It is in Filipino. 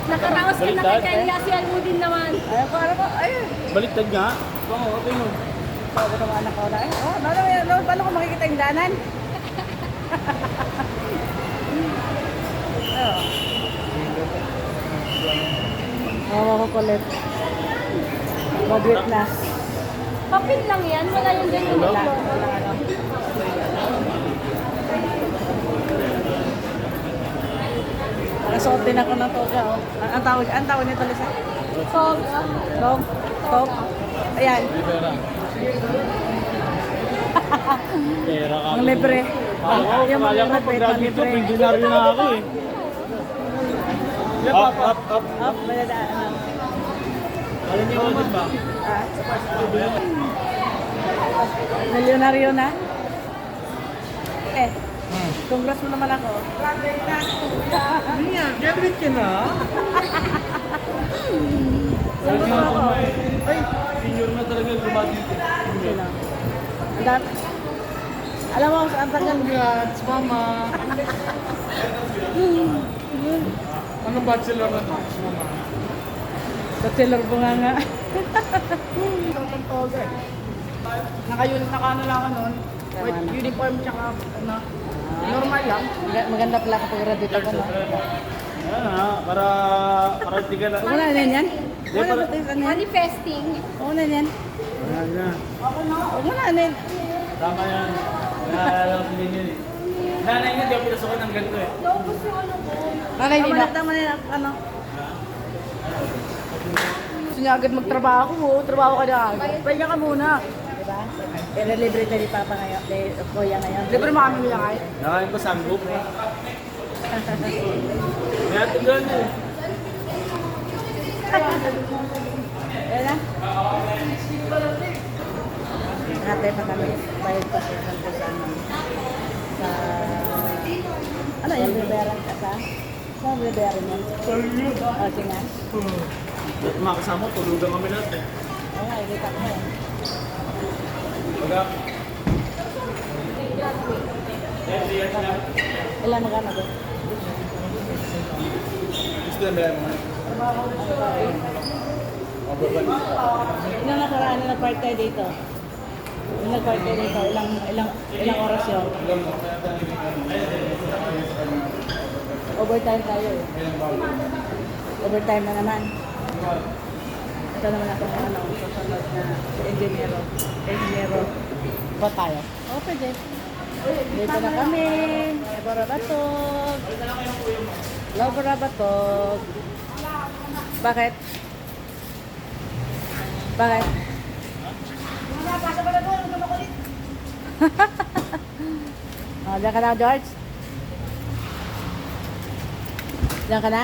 Nakaraos ka na Baliktad, kay Kaya si Almudin naman. Ay, paano ko? Ay, Baliktad nga. Oo, okay mo. sabi ng anak ko na. Oh, paano ko makikita yung danan? Oo, makukulit. Graduate na. Papel lang yan, wala yung ganyan. Wala. Wala. Walang ano. Nasuot din ako ng toga, oh. Ang tawag nito, Lisa? So, Tog? Ayan, Pera ka. ang libre. Oo, Yung kaya mga ko pag libre, dito, libre. pindinaryo na ako eh. Up, up, up. Up, maladaan. Alam niyo ako ba? Ah, milyonaryo na? Congrats mo naman ako. Graduate na. Niya, graduate ka na? Saan mo ako? Ay, senior na talaga lumati dito. Sino? Ang dami. Alam mo, ang tagal. Congrats, mama. Anong bachelor na to, mama? Bachelor bunganga. Naka-unit na ka na lang nun. White uniform tsaka ano. Normal lang. Maganda pala kapag graduate ako, no? Ayan ha, para di ka na. Huwag mo na yan? Di, Huwag para- na yan? manifesting. Huwag mo na yan? Ayan na. Huwag mo na yan? Tama yan. Naalala ko din yun eh. Nanay nga, di ako pinasukan ng ganito eh. Naubos yung ano ko. Bakit hindi na? Tama na yan, ano? Gusto niya agad magtrabaho. Trabaho ka na agad. Pahinga ka muna. Diba? Pero libre na ni Papa ngayon, ni Kuya ngayon. Libre mo kami nila kahit. Nakain ko sanggop. Kaya tingnan eh. Ayan na. Hati pa kami. Bayad pa siya sa ano. Sa... Ano yung bibayaran ka sa? Saan bibayaran yan? O, sige nga. At mga kasama, tulugan kami lahat eh. Oo nga, ikita ko yan. Baga. Ilan magkano doon? Gusto na meron mo. Ilang nakaraan na nag-part tayo dito? Yung nag-part tayo dito, ilang oras yun? Overtime tayo eh. Overtime na naman. Ito naman ako ng ano, susunod na engineero. Engineero. Ba tayo? Oo, pwede. Dito na kami. Barabatog. Hello, Barabatog. Bakit? Bakit? Oh, diyan ka na, George? Diyan ka na?